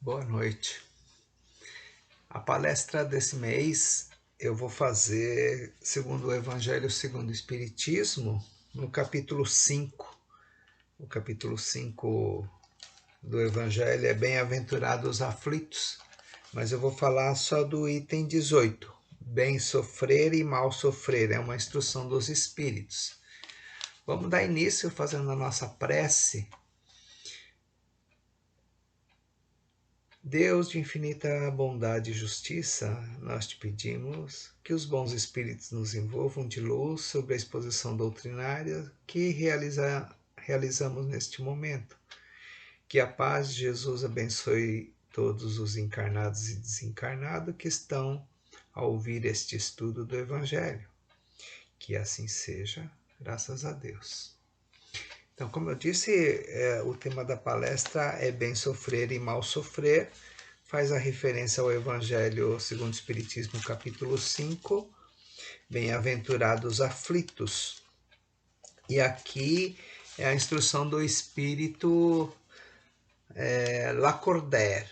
Boa noite. A palestra desse mês eu vou fazer segundo o Evangelho segundo o Espiritismo, no capítulo 5. O capítulo 5 do Evangelho é Bem-aventurados os aflitos, mas eu vou falar só do item 18. Bem sofrer e mal sofrer, é uma instrução dos Espíritos. Vamos dar início fazendo a nossa prece. Deus de infinita bondade e justiça, nós te pedimos que os bons espíritos nos envolvam de luz sobre a exposição doutrinária que realizamos neste momento. Que a paz de Jesus abençoe todos os encarnados e desencarnados que estão a ouvir este estudo do Evangelho. Que assim seja, graças a Deus. Então, como eu disse, o tema da palestra é Bem Sofrer e Mal Sofrer. Faz a referência ao Evangelho segundo o Espiritismo, capítulo 5, Bem-aventurados aflitos. E aqui é a instrução do Espírito Lacordaire,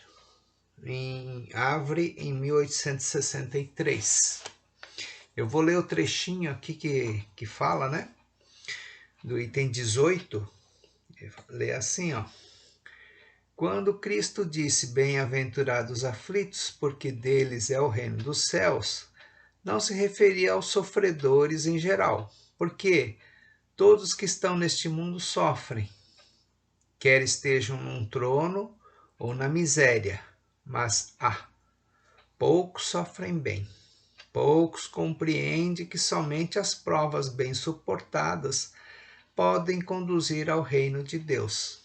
em Havre, em 1863. Eu vou ler o trechinho aqui que fala, né? Do item 18, lê assim, ó. Quando Cristo disse bem-aventurados aflitos, porque deles é o reino dos céus, não se referia aos sofredores em geral, porque todos que estão neste mundo sofrem, quer estejam num trono ou na miséria, mas poucos sofrem bem. Poucos compreendem que somente as provas bem suportadas podem conduzir ao reino de Deus.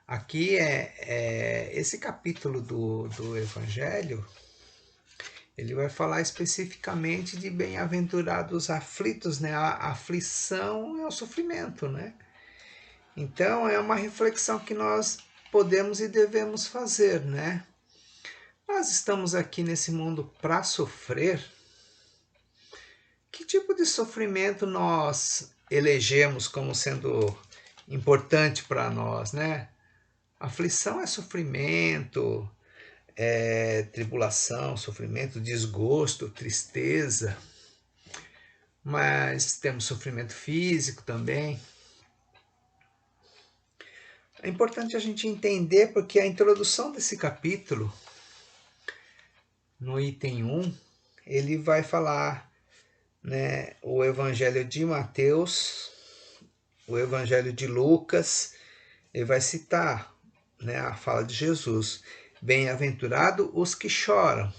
Aqui esse capítulo do Evangelho, ele vai falar especificamente de bem-aventurados aflitos, né? A aflição é o sofrimento, né? Então é uma reflexão que nós podemos e devemos fazer, né? Nós estamos aqui nesse mundo para sofrer. Que tipo de sofrimento nós elegemos como sendo importante para nós, né? Aflição é sofrimento, tribulação, sofrimento, desgosto, tristeza, mas temos sofrimento físico também. É importante a gente entender porque a introdução desse capítulo, no item 1, ele vai falar, né, o Evangelho de Mateus, o Evangelho de Lucas, ele vai citar, né, a fala de Jesus. Bem-aventurado os que choram.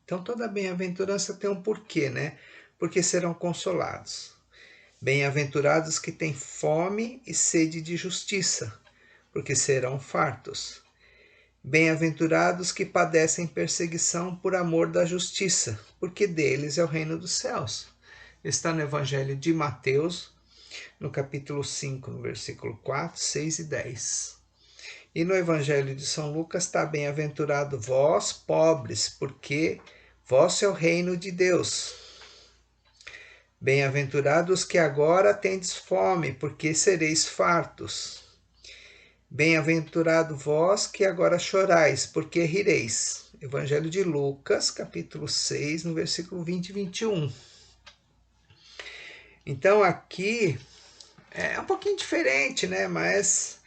Então toda bem-aventurança tem um porquê, né? Porque serão consolados. Bem-aventurados que têm fome e sede de justiça, porque serão fartos. Bem-aventurados que padecem perseguição por amor da justiça, porque deles é o reino dos céus. Está no Evangelho de Mateus, no capítulo 5, no versículo 4, 6 e 10. E no Evangelho de São Lucas está bem-aventurado vós, pobres, porque vosso é o reino de Deus. Bem-aventurados que agora tendes fome, porque sereis fartos. Bem-aventurado vós que agora chorais, porque rireis. Evangelho de Lucas, capítulo 6, no versículo 20 e 21. Então aqui é um pouquinho diferente, né? Mas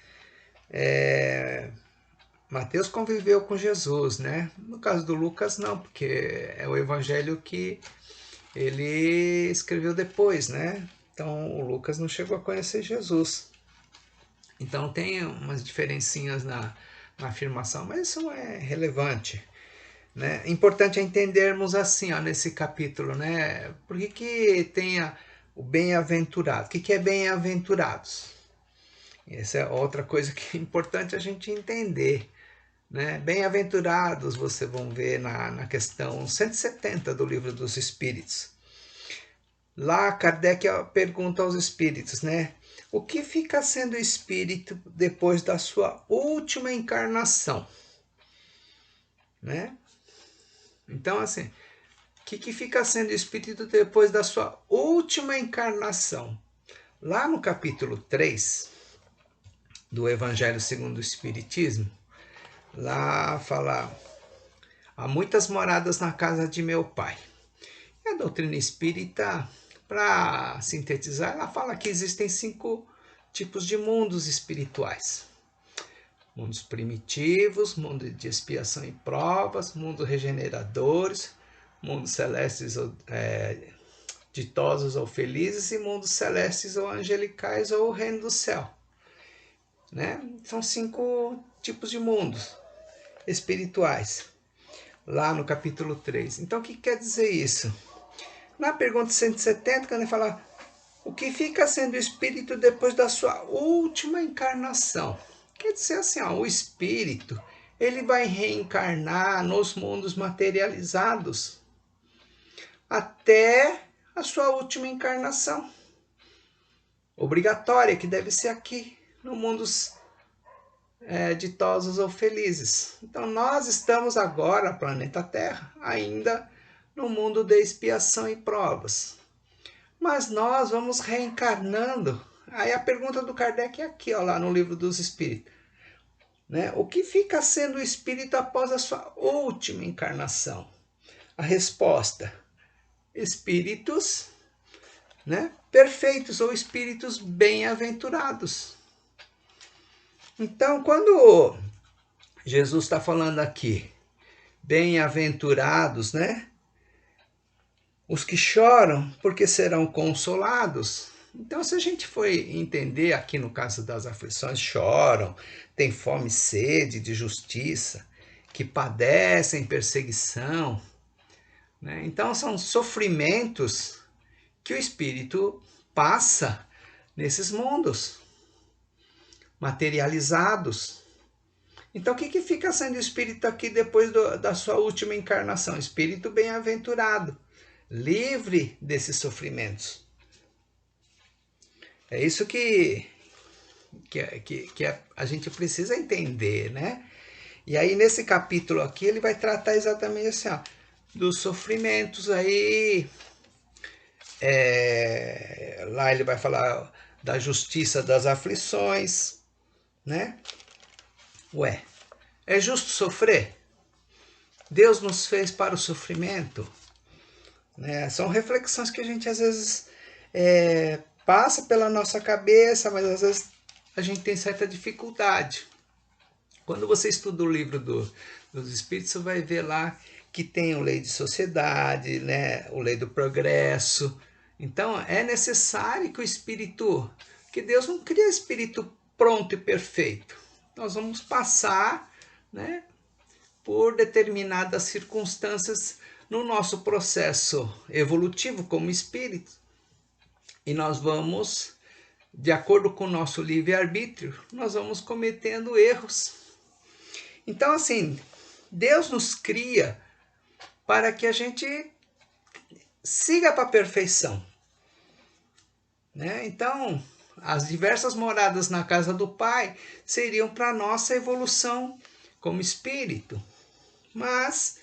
Mateus conviveu com Jesus, né? No caso do Lucas, não, porque é o evangelho que ele escreveu depois, né? Então o Lucas não chegou a conhecer Jesus. Então tem umas diferencinhas na afirmação, mas isso é relevante. Né? Importante é entendermos assim, ó, nesse capítulo, né? Por que tem o bem-aventurado? O que é bem-aventurados? Essa é outra coisa que é importante a gente entender. Né? Bem-aventurados, vocês vão ver na questão 170 do Livro dos Espíritos. Lá Kardec pergunta aos espíritos, né? O que fica sendo espírito depois da sua última encarnação? Né? Então, assim, o que fica sendo espírito depois da sua última encarnação? Lá no capítulo 3 do Evangelho segundo o Espiritismo, Lá fala, há muitas moradas na casa de meu pai. E a doutrina espírita, para sintetizar, ela fala que existem 5 tipos de mundos espirituais. Mundos primitivos, mundo de expiação e provas, mundos regeneradores, mundos celestes ditosos ou felizes e mundos celestes ou angelicais ou o reino do céu. Né? São 5 tipos de mundos espirituais, lá no capítulo 3. Então, o que quer dizer isso? Na pergunta 170, quando ele fala o que fica sendo o espírito depois da sua última encarnação. Quer dizer assim, ó, o espírito ele vai reencarnar nos mundos materializados até a sua última encarnação. Obrigatória, que deve ser aqui, no mundos ditosos ou felizes. Então nós estamos agora, planeta Terra, ainda no mundo de expiação e provas. Mas nós vamos reencarnando. Aí a pergunta do Kardec é aqui, ó, lá no Livro dos Espíritos. Né? O que fica sendo o espírito após a sua última encarnação? A resposta: espíritos, né, perfeitos ou espíritos bem-aventurados. Então, quando Jesus está falando aqui, bem-aventurados, né? Os que choram, porque serão consolados. Então, se a gente for entender aqui no caso das aflições, choram, têm fome e sede de justiça, que padecem perseguição, né? Então, são sofrimentos que o espírito passa nesses mundos materializados. Então, o que fica sendo o espírito aqui depois da sua última encarnação? Espírito bem-aventurado, livre desses sofrimentos. É isso que a gente precisa entender, né? E aí, nesse capítulo aqui, ele vai tratar exatamente assim, ó, dos sofrimentos aí. Lá ele vai falar da justiça das aflições, né? Ué, é justo sofrer? Deus nos fez para o sofrimento? Né? São reflexões que a gente às vezes passa pela nossa cabeça, mas às vezes a gente tem certa dificuldade. Quando você estuda o livro dos Espíritos, você vai ver lá que tem a lei de sociedade, né? A lei do progresso. Então é necessário que o espírito, que Deus não cria espírito pronto e perfeito. Nós vamos passar, né, por determinadas circunstâncias no nosso processo evolutivo como espírito. E nós vamos, de acordo com o nosso livre-arbítrio, nós vamos cometendo erros. Então, assim, Deus nos cria para que a gente siga para a perfeição. Né? Então, as diversas moradas na casa do Pai seriam para a nossa evolução como espírito. Mas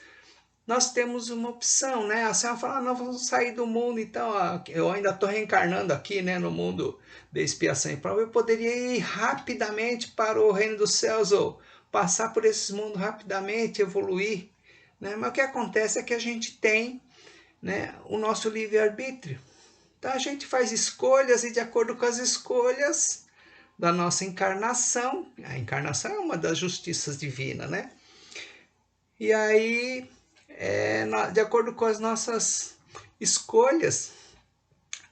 nós temos uma opção, né? A senhora fala, não, vamos sair do mundo, então eu ainda estou reencarnando aqui, né, no mundo de expiação e prova. Eu poderia ir rapidamente para o reino dos céus ou passar por esses mundos rapidamente, evoluir. Né? Mas o que acontece é que a gente tem, né, o nosso livre-arbítrio. Então a gente faz escolhas e de acordo com as escolhas da nossa encarnação, a encarnação é uma das justiças divinas, né? E aí, de acordo com as nossas escolhas,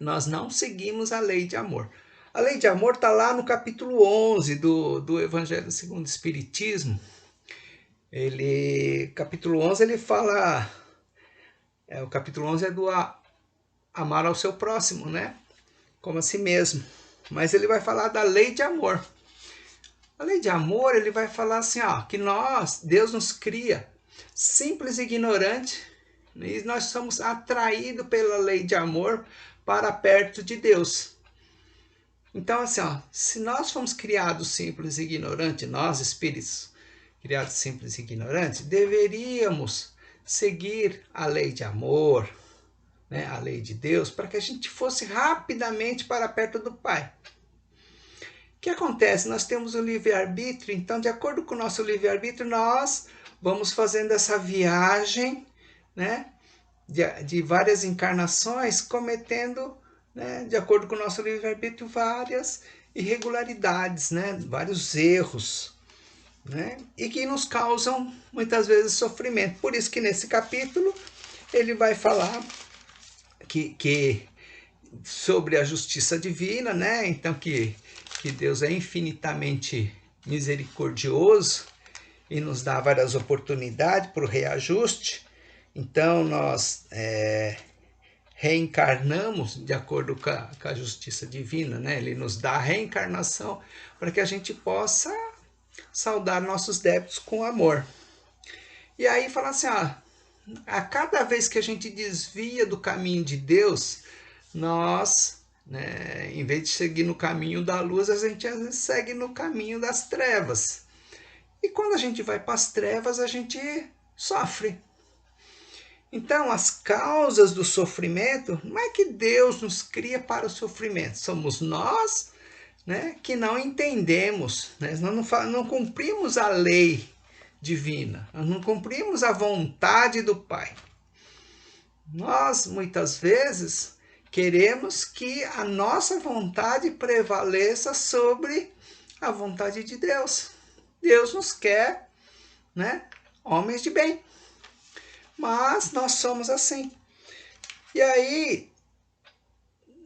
nós não seguimos a lei de amor. A lei de amor está lá no capítulo 11 do Evangelho segundo o Espiritismo. Capítulo 11 ele fala, o capítulo 11 é do amar ao seu próximo, né? Como a si mesmo. Mas ele vai falar da lei de amor. A lei de amor, ele vai falar assim, ó, que Deus nos cria simples e ignorante, e nós somos atraídos pela lei de amor para perto de Deus. Então, assim, ó, se nós fomos criados simples e ignorantes, nós espíritos criados simples e ignorantes, deveríamos seguir a lei de amor, né, a lei de Deus, para que a gente fosse rapidamente para perto do Pai. O que acontece? Nós temos o livre-arbítrio, então, de acordo com o nosso livre-arbítrio, nós vamos fazendo essa viagem, né, de várias encarnações, cometendo, né, de acordo com o nosso livre-arbítrio, várias irregularidades, né, vários erros, né, e que nos causam muitas vezes sofrimento. Por isso que nesse capítulo ele vai falar que sobre a justiça divina, né, então que Deus é infinitamente misericordioso e nos dá várias oportunidades para o reajuste. Então nós reencarnamos de acordo com a justiça divina, né? Ele nos dá a reencarnação para que a gente possa saldar nossos débitos com amor. E aí fala assim, ó, a cada vez que a gente desvia do caminho de Deus, nós, né, em vez de seguir no caminho da luz, a gente às vezes segue no caminho das trevas. E quando a gente vai para as trevas, a gente sofre. Então, as causas do sofrimento, não é que Deus nos cria para o sofrimento, somos nós, né, que não entendemos, né, nós não cumprimos a lei divina, nós não cumprimos a vontade do Pai. Nós, muitas vezes, queremos que a nossa vontade prevaleça sobre a vontade de Deus. Deus nos quer, né, homens de bem. Mas nós somos assim. E aí,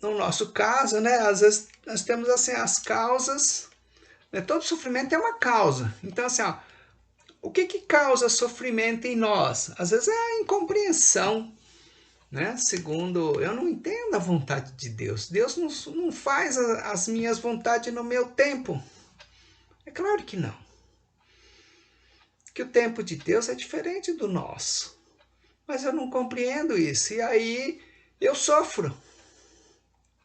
no nosso caso, né, às vezes nós temos assim as causas, né, todo sofrimento é uma causa. Então, assim, ó, o que causa sofrimento em nós? Às vezes é a incompreensão, né? Segundo, eu não entendo a vontade de Deus. Deus não faz as minhas vontades no meu tempo. É claro que não. Que o tempo de Deus é diferente do nosso. Mas eu não compreendo isso. E aí eu sofro,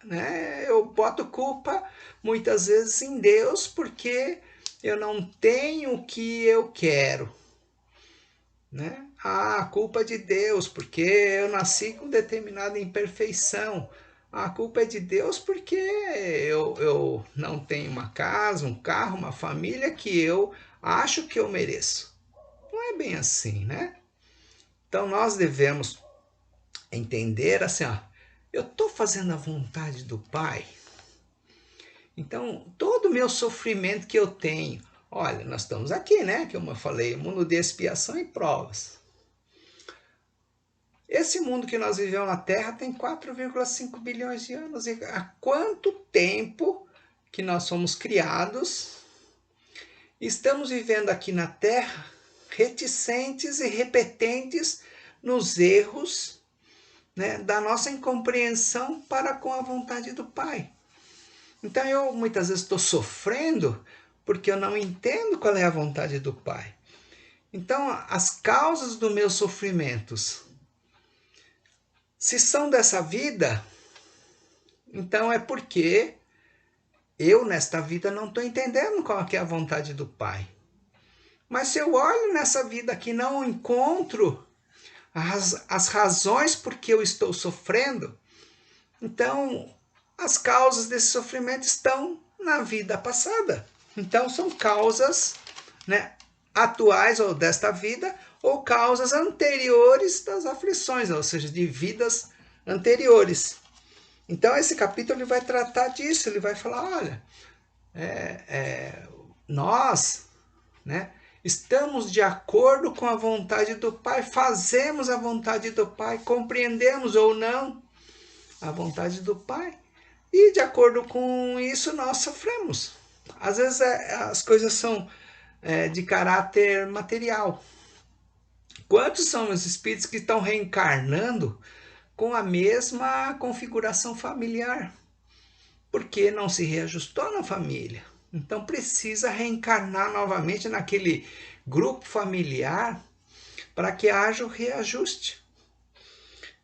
né? Eu boto culpa muitas vezes em Deus porque eu não tenho o que eu quero, né? A culpa é de Deus porque eu nasci com determinada imperfeição. A culpa é de Deus porque eu não tenho uma casa, um carro, uma família que eu acho que eu mereço. Não é bem assim, né? Então nós devemos entender assim, ó, eu estou fazendo a vontade do Pai. Então, todo o meu sofrimento que eu tenho, olha, nós estamos aqui, né? Como eu falei, mundo de expiação e provas. Esse mundo que nós vivemos na Terra tem 4,5 bilhões de anos. E há quanto tempo que nós fomos criados, estamos vivendo aqui na Terra, reticentes e repetentes nos erros, né, da nossa incompreensão para com a vontade do Pai. Então eu muitas vezes estou sofrendo porque eu não entendo qual é a vontade do Pai. Então as causas dos meus sofrimentos, se são dessa vida, então é porque eu nesta vida não estou entendendo qual é a vontade do Pai. Mas se eu olho nessa vida aqui e não encontro as razões por que eu estou sofrendo, então as causas desse sofrimento estão na vida passada. Então são causas, né, atuais ou desta vida, ou causas anteriores das aflições, ou seja, de vidas anteriores. Então esse capítulo ele vai tratar disso, ele vai falar, olha, nós, né, estamos de acordo com a vontade do Pai, fazemos a vontade do Pai, compreendemos ou não a vontade do Pai, e de acordo com isso nós sofremos. Às vezes as coisas são de caráter material. Quantos são os espíritos que estão reencarnando com a mesma configuração familiar? Porque não se reajustou na família. Então precisa reencarnar novamente naquele grupo familiar para que haja o reajuste,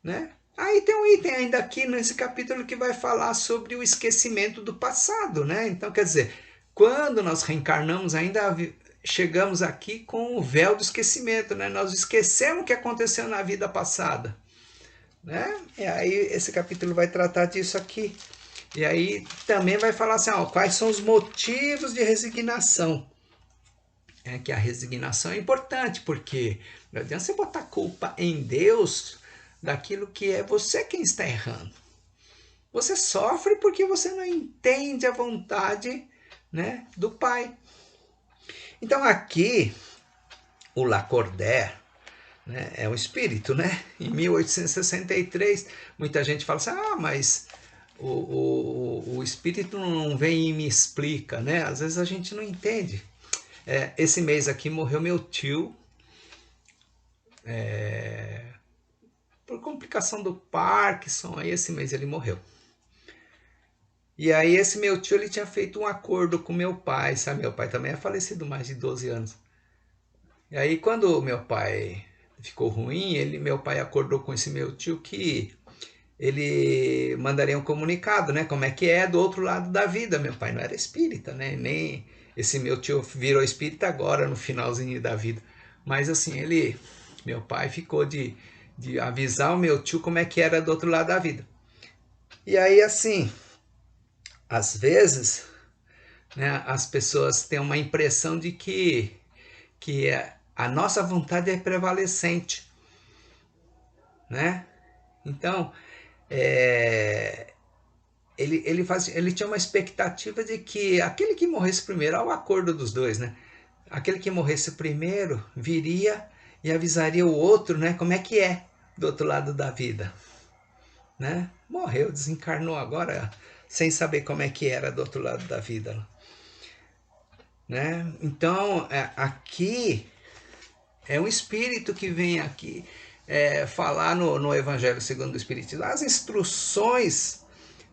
né? Aí tem um item ainda aqui nesse capítulo que vai falar sobre o esquecimento do passado, né? Então, quer dizer, quando nós reencarnamos, ainda chegamos aqui com o véu do esquecimento, né? Nós esquecemos o que aconteceu na vida passada, né? E aí esse capítulo vai tratar disso aqui. E aí também vai falar assim, ó, quais são os motivos de resignação. É que a resignação é importante, porque não adianta você botar culpa em Deus daquilo que é você quem está errando. Você sofre porque você não entende a vontade, né, do Pai. Então aqui, o Lacordaire, né, é um espírito, né? Em 1863, muita gente fala assim, mas o espírito não vem e me explica, né? Às vezes a gente não entende. Esse mês aqui morreu meu tio, por complicação do Parkinson, aí esse mês ele morreu. E aí esse meu tio, ele tinha feito um acordo com meu pai, sabe? Meu pai também é falecido há mais de 12 anos. E aí quando meu pai ficou ruim, meu pai acordou com esse meu tio que ele mandaria um comunicado, né? Como é que é do outro lado da vida. Meu pai não era espírita, né? Nem esse meu tio virou espírita agora, no finalzinho da vida. Mas assim, meu pai ficou de avisar o meu tio como é que era do outro lado da vida. E aí, assim, às vezes, né, as pessoas têm uma impressão de que a nossa vontade é prevalecente, né? Então, é, ele tinha uma expectativa de que aquele que morresse primeiro, ao acordo dos dois, né? Aquele que morresse primeiro viria e avisaria o outro, né? Como é que é do outro lado da vida, né? Morreu, desencarnou agora, sem saber como é que era do outro lado da vida, né? Então, aqui é um espírito que vem aqui falar no Evangelho segundo o Espiritismo. As instruções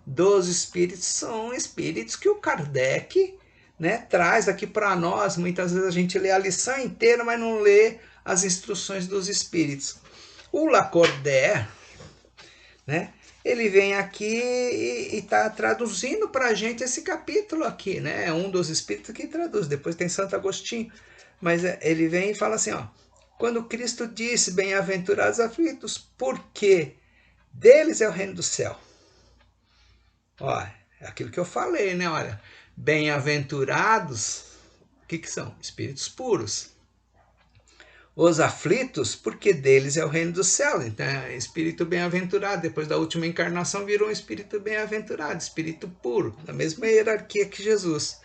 dos espíritos são espíritos que o Kardec, né, traz aqui para nós. Muitas vezes a gente lê a lição inteira, mas não lê as instruções dos espíritos. O Lacordaire, né, ele vem aqui e está traduzindo para a gente esse capítulo aqui, né? É um dos espíritos que traduz. Depois tem Santo Agostinho, mas ele vem e fala assim, ó: quando Cristo disse, bem-aventurados aflitos, porque deles é o reino do céu. Ó, é aquilo que eu falei, né? Olha, bem-aventurados, o que são? Espíritos puros. Os aflitos, porque deles é o reino do céu. Então, espírito bem-aventurado, depois da última encarnação, virou um espírito bem-aventurado, espírito puro, da mesma hierarquia que Jesus.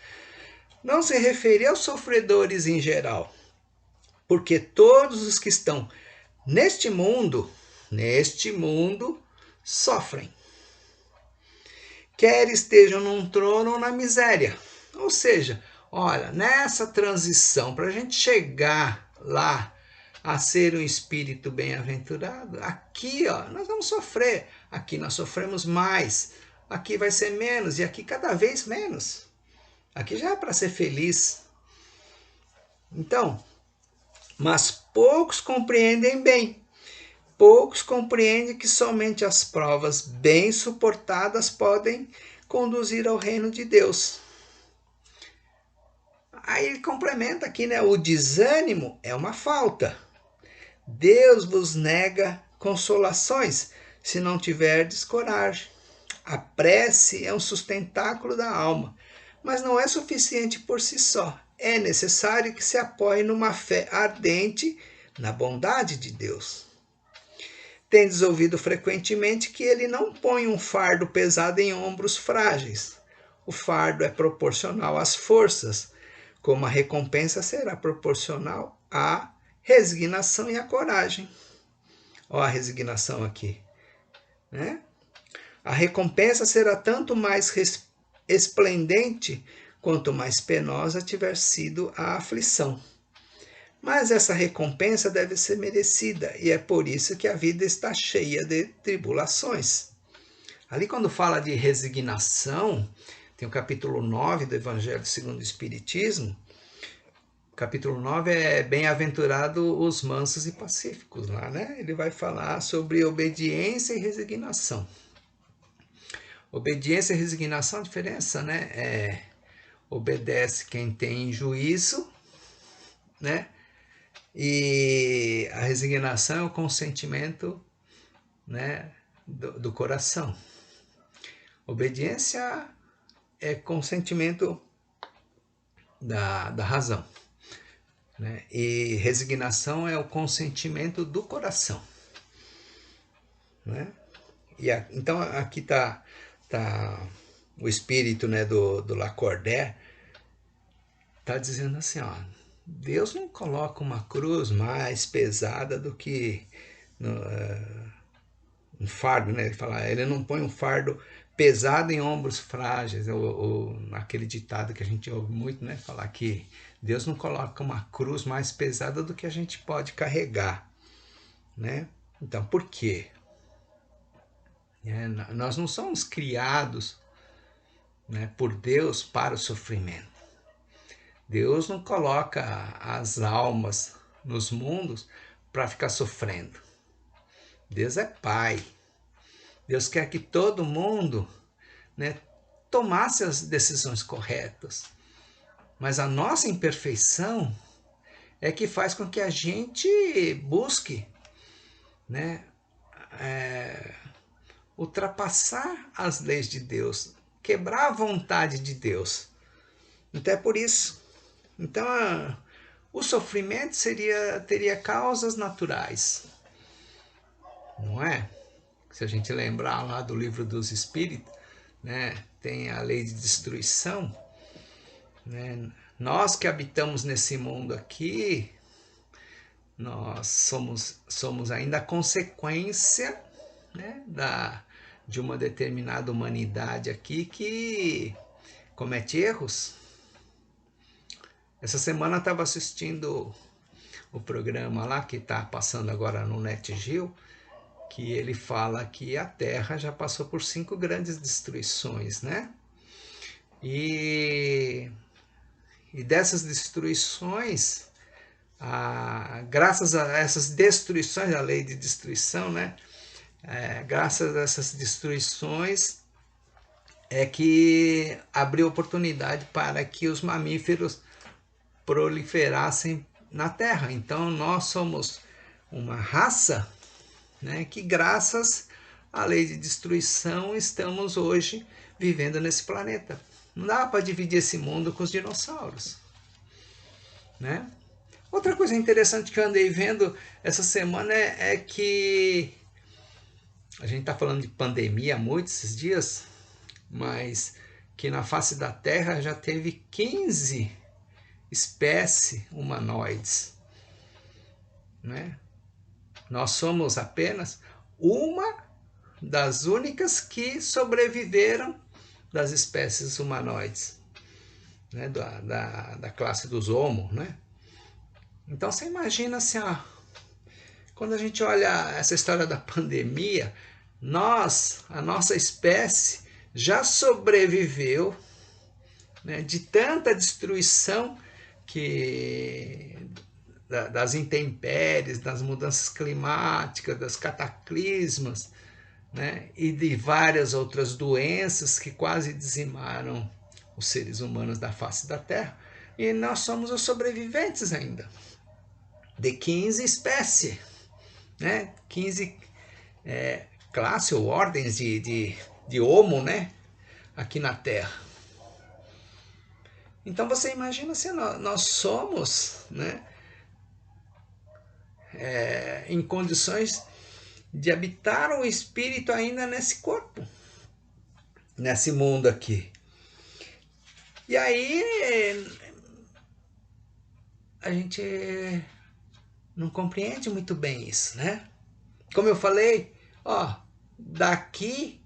Não se referia aos sofredores em geral, porque todos os que estão neste mundo, sofrem. Quer estejam num trono ou na miséria. Ou seja, olha, nessa transição, para a gente chegar lá a ser um espírito bem-aventurado, aqui ó, nós vamos sofrer, aqui nós sofremos mais, aqui vai ser menos e aqui cada vez menos. Aqui já é para ser feliz. Então, mas poucos compreendem bem. Poucos compreendem que somente as provas bem suportadas podem conduzir ao reino de Deus. Aí ele complementa aqui, né? O desânimo é uma falta. Deus vos nega consolações se não tiverdes coragem. A prece é um sustentáculo da alma, mas não é suficiente por si só. É necessário que se apoie numa fé ardente na bondade de Deus. Tendes ouvido frequentemente que ele não põe um fardo pesado em ombros frágeis. O fardo é proporcional às forças, como a recompensa será proporcional à resignação e à coragem. Ó a resignação aqui, né? A recompensa será tanto mais esplendente quanto mais penosa tiver sido a aflição. Mas essa recompensa deve ser merecida, e é por isso que a vida está cheia de tribulações. Ali, quando fala de resignação, tem o capítulo 9 do Evangelho segundo o Espiritismo. O capítulo 9 é bem-aventurado os mansos e pacíficos, lá, né? Ele vai falar sobre obediência e resignação. Obediência e resignação, a diferença, né? Obedece quem tem juízo, né? E a resignação é o consentimento, né, do coração. Obediência é consentimento da razão, né? E resignação é o consentimento do coração, né? Então aqui tá o espírito, né, do Lacordaire, tá dizendo assim, ó, Deus não coloca uma cruz mais pesada do que um fardo, né? Ele fala, ele não põe um fardo pesado em ombros frágeis, ou aquele ditado que a gente ouve muito, né? Falar que Deus não coloca uma cruz mais pesada do que a gente pode carregar, né? Então, por quê? Nós não somos criados, né, por Deus para o sofrimento. Deus não coloca as almas nos mundos para ficar sofrendo. Deus é Pai. Deus quer que todo mundo, né, tomasse as decisões corretas. Mas a nossa imperfeição é que faz com que a gente busque, né, ultrapassar as leis de Deus, quebrar a vontade de Deus. Então é por isso. Então o sofrimento teria causas naturais, não é? Se a gente lembrar lá do livro dos Espíritos, né, tem a lei de destruição, né? Nós que habitamos nesse mundo aqui, nós somos ainda a consequência, né, de uma determinada humanidade aqui que comete erros. Essa semana eu estava assistindo o programa lá que está passando agora no NetGeo, que ele fala que a Terra já passou por 5 grandes destruições, né? E dessas destruições, graças a essas destruições, a lei de destruição, né? Graças a essas destruições é que abriu oportunidade para que os mamíferos proliferassem na Terra. Então nós somos uma raça, né, que graças à lei de destruição estamos hoje vivendo nesse planeta. Não dá para dividir esse mundo com os dinossauros, né? Outra coisa interessante que eu andei vendo essa semana é que a gente está falando de pandemia há muitos esses dias, mas que na face da Terra já teve 15 espécies humanoides, né? Nós somos apenas uma das únicas que sobreviveram das espécies humanoides, né? da classe dos Homo, né? Então você imagina assim, ó, quando a gente olha essa história da pandemia, a nossa espécie já sobreviveu, né, de tanta destruição das intempéries, das mudanças climáticas, das cataclismas, né, e de várias outras doenças que quase dizimaram os seres humanos da face da Terra. E nós somos os sobreviventes ainda, de 15 espécies, né, 15 classes ou ordens de Homo, né, aqui na Terra. Então você imagina se nós somos, né, em condições de habitar o espírito ainda nesse corpo, nesse mundo aqui. E aí a gente não compreende muito bem isso, né? Como eu falei, ó, daqui,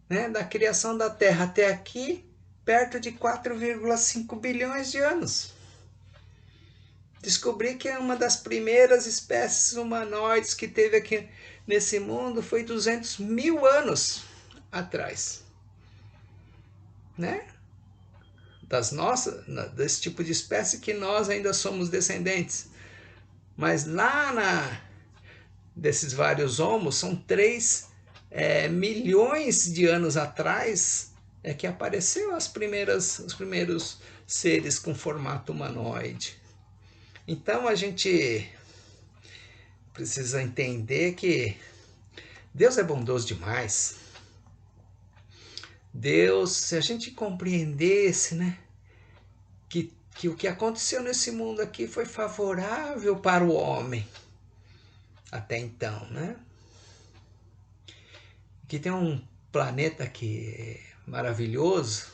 né, da criação da Terra até aqui, perto de 4,5 bilhões de anos. Descobri que uma das primeiras espécies humanoides que teve aqui nesse mundo foi 200 mil anos atrás, né? Desse tipo de espécie que nós ainda somos descendentes. Mas desses vários homos, são 3 milhões de anos atrás que apareceu os primeiros seres com formato humanoide. Então a gente precisa entender que Deus é bondoso demais. Deus, se a gente compreendesse, né, que o que aconteceu nesse mundo aqui foi favorável para o homem até então, né? Que tem um planeta que é maravilhoso,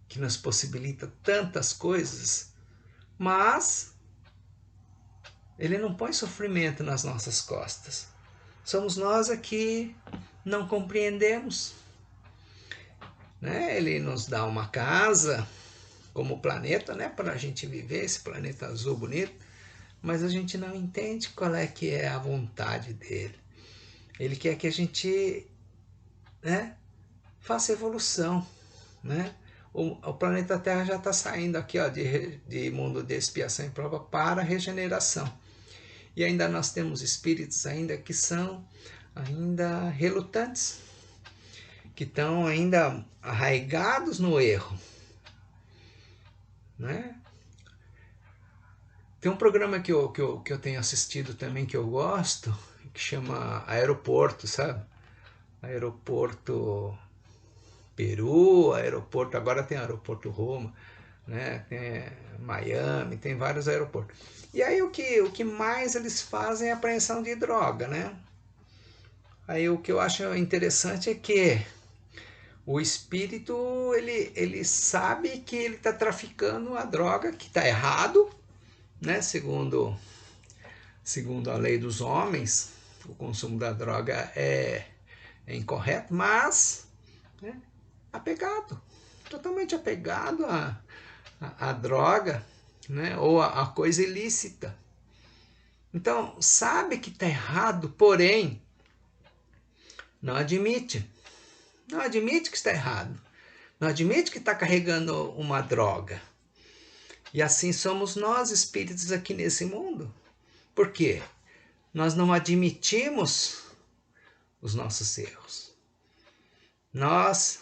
que nos possibilita tantas coisas, mas ele não põe sofrimento nas nossas costas. Somos nós aqui não compreendemos, né? Ele nos dá uma casa como planeta, né, para a gente viver esse planeta azul bonito, mas a gente não entende qual é que é a vontade dele. Ele quer que a gente, né, faça evolução, né? O planeta Terra já está saindo aqui, ó, de mundo de expiação e prova para regeneração. E ainda nós temos espíritos ainda que são ainda relutantes, que estão ainda arraigados no erro, né? Tem um programa que eu tenho assistido também que eu gosto, que chama Aeroporto, sabe? Aeroporto Peru, aeroporto, agora tem aeroporto Roma, né? Tem Miami, tem vários aeroportos. E aí o que mais eles fazem é apreensão de droga, né? Aí o que eu acho interessante é que o espírito, ele sabe que ele está traficando a droga, que está errado, né? Segundo a lei dos homens, o consumo da droga é incorreto, mas, né, apegado, totalmente apegado à droga, né, ou a coisa ilícita. Então, sabe que está errado, porém, não admite. Não admite que está errado. Não admite que está carregando uma droga. E assim somos nós, espíritos, aqui nesse mundo. Por quê? Nós não admitimos os nossos erros. Nós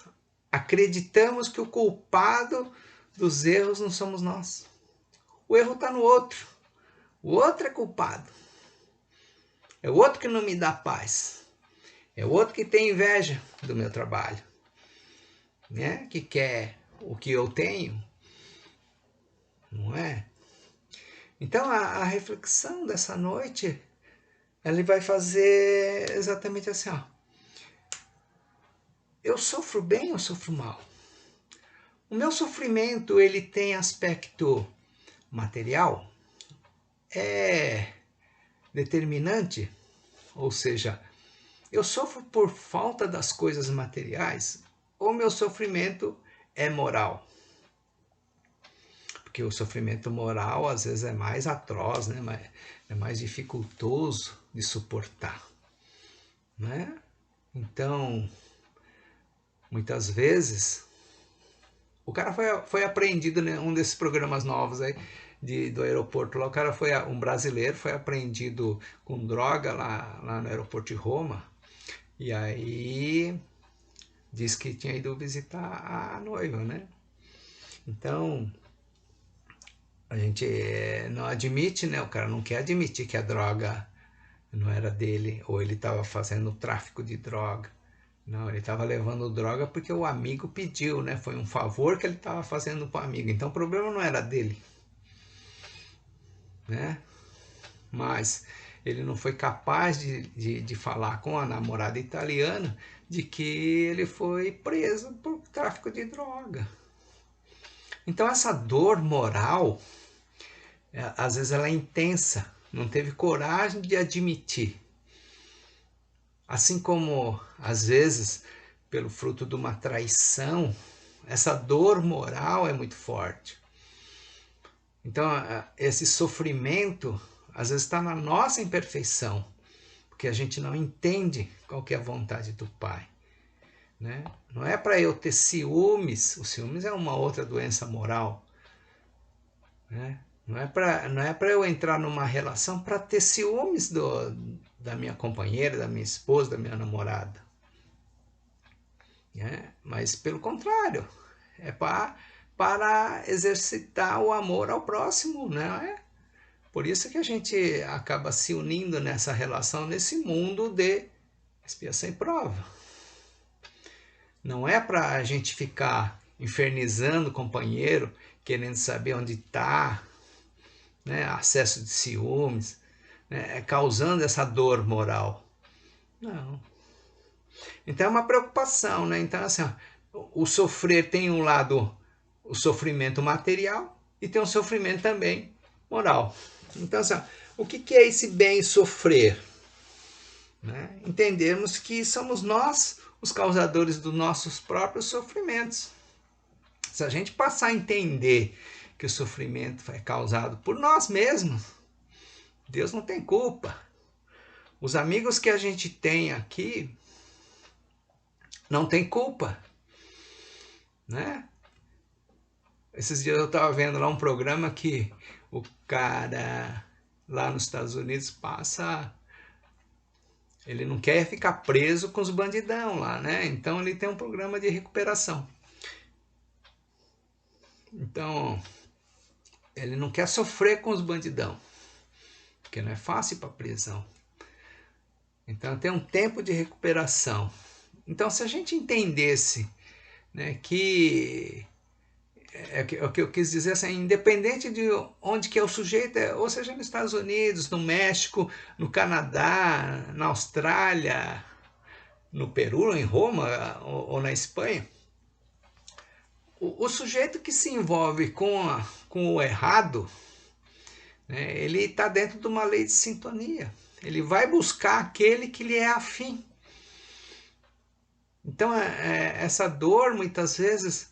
acreditamos que o culpado dos erros não somos nós. O erro está no outro. O outro é culpado. É o outro que não me dá paz. É o outro que tem inveja do meu trabalho, né? Que quer o que eu tenho, não é? Então a reflexão dessa noite, ela vai fazer exatamente assim, ó. Eu sofro bem ou sofro mal? O meu sofrimento, ele tem aspecto material? É determinante? Ou seja, eu sofro por falta das coisas materiais? Ou meu sofrimento é moral? Porque o sofrimento moral às vezes é mais atroz, né? É mais dificultoso de suportar, né? Então, muitas vezes, o cara foi apreendido, né, um desses programas novos aí do aeroporto lá, o cara foi, um brasileiro foi apreendido com droga lá no aeroporto de Roma, e aí disse que tinha ido visitar a noiva, né? Então, a gente não admite, né? O cara não quer admitir que a droga não era dele, ou ele estava fazendo tráfico de droga. Não, ele estava levando droga porque o amigo pediu, né? Foi um favor que ele estava fazendo para o amigo. Então o problema não era dele, né? Mas ele não foi capaz de falar com a namorada italiana de que ele foi preso por tráfico de droga. Então essa dor moral, às vezes ela é intensa, não teve coragem de admitir. Assim como, às vezes, pelo fruto de uma traição, essa dor moral é muito forte. Então, esse sofrimento, às vezes, está na nossa imperfeição, porque a gente não entende qual que é a vontade do Pai, né? Não é para eu ter ciúmes, o ciúmes é uma outra doença moral, né? Não é para eu entrar numa relação para ter ciúmes da minha companheira, da minha esposa, da minha namorada. Mas pelo contrário, é para exercitar o amor ao próximo, né? Por isso que a gente acaba se unindo nessa relação, nesse mundo de expiação e prova. Não é para a gente ficar infernizando o companheiro, querendo saber onde está, né? Acesso de ciúmes, né? Causando essa dor moral. Não. Então é uma preocupação, né? Então, assim, ó, o sofrer tem um lado, o sofrimento material, e tem um sofrimento também moral. Então, assim, ó, o que é esse bem sofrer? Né? Entendermos que somos nós os causadores dos nossos próprios sofrimentos. Se a gente passar a entender que o sofrimento é causado por nós mesmos, Deus não tem culpa. Os amigos que a gente tem aqui não tem culpa, né? Esses dias eu estava vendo lá um programa que o cara lá nos Estados Unidos passa... Ele não quer ficar preso com os bandidão lá, né? Então ele tem um programa de recuperação. Então ele não quer sofrer com os bandidão, porque não é fácil ir para prisão. Então tem um tempo de recuperação. Então se a gente entendesse, né, que o que eu quis dizer assim, independente de onde que é o sujeito, ou seja nos Estados Unidos, no México, no Canadá, na Austrália, no Peru, em Roma ou na Espanha, o sujeito que se envolve com o errado, né, ele está dentro de uma lei de sintonia. Ele vai buscar aquele que lhe é afim. Então essa dor muitas vezes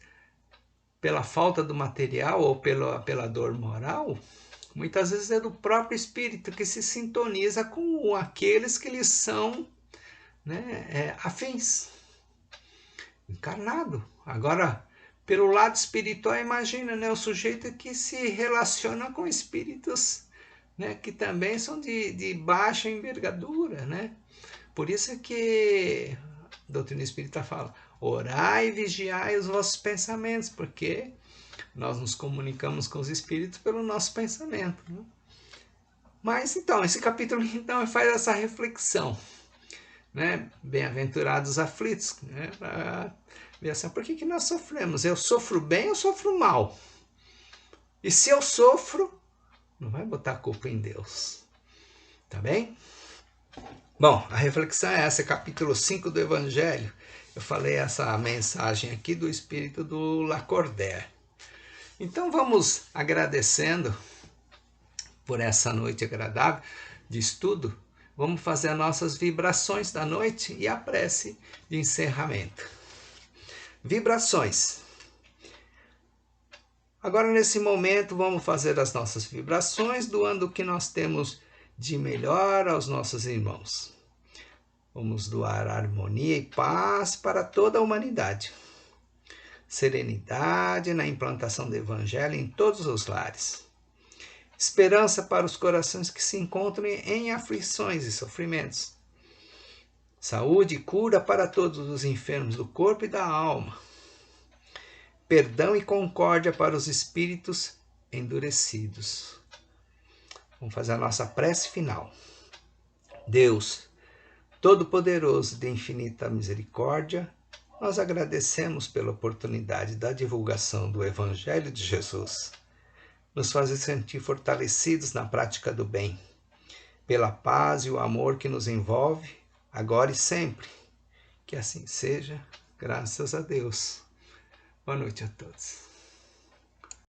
pela falta do material ou pela dor moral, muitas vezes é do próprio espírito que se sintoniza com aqueles que lhe são, né, afins, encarnado. Agora, pelo lado espiritual, imagina, né, o sujeito que se relaciona com espíritos, né, que também são de baixa envergadura, né? Por isso que a doutrina espírita fala: orai e vigiai os vossos pensamentos, porque nós nos comunicamos com os espíritos pelo nosso pensamento, né? Mas então, esse capítulo então faz essa reflexão, né? Bem-aventurados aflitos, né? Para ver assim, por que nós sofremos? Eu sofro bem ou sofro mal? E se eu sofro, não vai botar a culpa em Deus, tá bem? Bom, a reflexão é essa, capítulo 5 do Evangelho. Eu falei essa mensagem aqui do espírito do Lacordaire. Então vamos agradecendo por essa noite agradável de estudo. Vamos fazer as nossas vibrações da noite e a prece de encerramento. Vibrações. Agora nesse momento vamos fazer as nossas vibrações, doando o que nós temos de melhor aos nossos irmãos. Vamos doar harmonia e paz para toda a humanidade. Serenidade na implantação do Evangelho em todos os lares. Esperança para os corações que se encontram em aflições e sofrimentos. Saúde e cura para todos os enfermos do corpo e da alma. Perdão e concórdia para os espíritos endurecidos. Vamos fazer a nossa prece final. Deus, Todo-Poderoso de infinita misericórdia, nós agradecemos pela oportunidade da divulgação do Evangelho de Jesus. Nos faz sentir fortalecidos na prática do bem, pela paz e o amor que nos envolve, agora e sempre. Que assim seja, graças a Deus. Boa noite a todos.